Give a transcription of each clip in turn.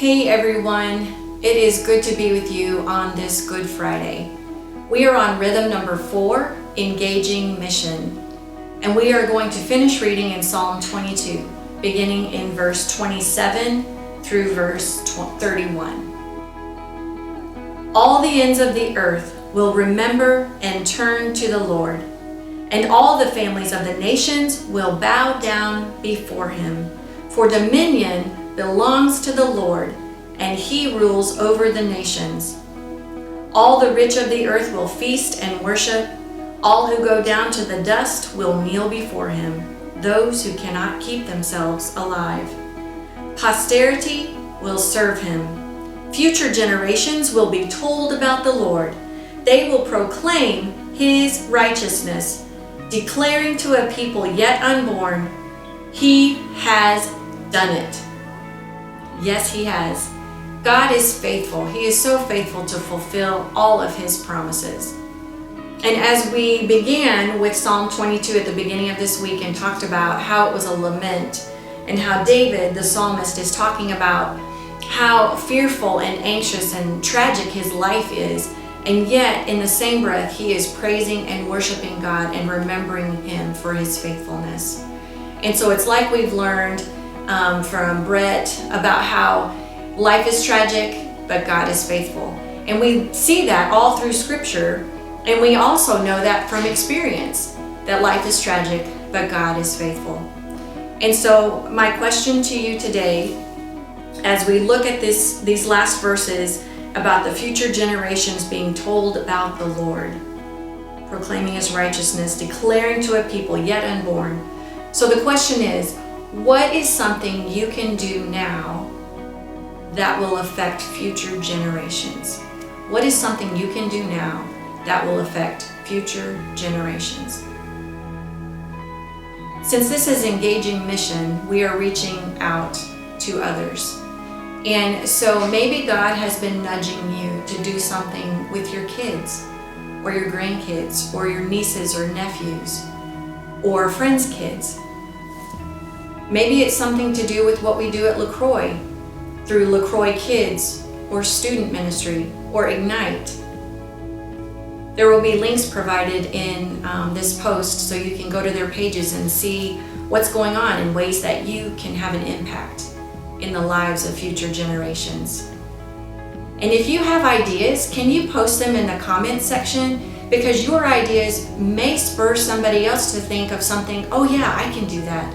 Hey everyone, it is good to be with you on this Good Friday. We are on rhythm number 4, Engaging Mission, and we are going to finish reading in Psalm 22, beginning in verse 27 through verse 31. All the ends of the earth will remember and turn to the Lord, and all the families of the nations will bow down before him. For dominion belongs to the Lord, and he rules over the nations. All the rich of the earth will feast and worship. All who go down to the dust will kneel before him, those who cannot keep themselves alive. Posterity will serve him. Future generations will be told about the Lord. They will proclaim his righteousness, declaring to a people yet unborn, he has done it. Yes, he has. God is faithful. He is so faithful to fulfill all of his promises. And as we began with Psalm 22 at the beginning of this week and talked about how it was a lament and how David, the psalmist, is talking about how fearful and anxious and tragic his life is, and yet in the same breath he is praising and worshiping God and remembering him for his faithfulness. And so it's like we've learned from Brett about how life is tragic, but God is faithful. And we see that all through Scripture, and we also know that from experience, that life is tragic, but God is faithful. And so my question to you today, as we look at these last verses about the future generations being told about the Lord, proclaiming his righteousness, declaring to a people yet unborn. So the question is, what is something you can do now that will affect future generations? What is something you can do now that will affect future generations? Since this is Engaging Mission, we are reaching out to others. And so maybe God has been nudging you to do something with your kids or your grandkids or your nieces or nephews or friends' kids. Maybe it's something to do with what we do at Croix through Croix Kids or student ministry or Ignite. There will be links provided in this post so you can go to their pages and see what's going on in ways that you can have an impact in the lives of future generations. And if you have ideas, can you post them in the comments section? Because your ideas may spur somebody else to think of something, oh yeah, I can do that.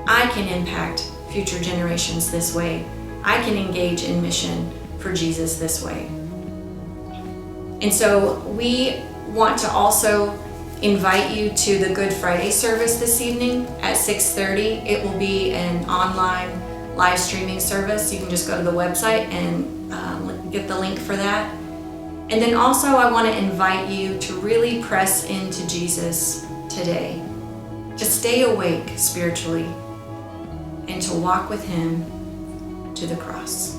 I can impact future generations this way. I can engage in mission for Jesus this way. And so we want to also invite you to the Good Friday service this evening at 6:30. It will be an online live streaming service. You can just go to the website and get the link for that. And then also I want to invite you to really press into Jesus today. To stay awake spiritually and to walk with him to the cross.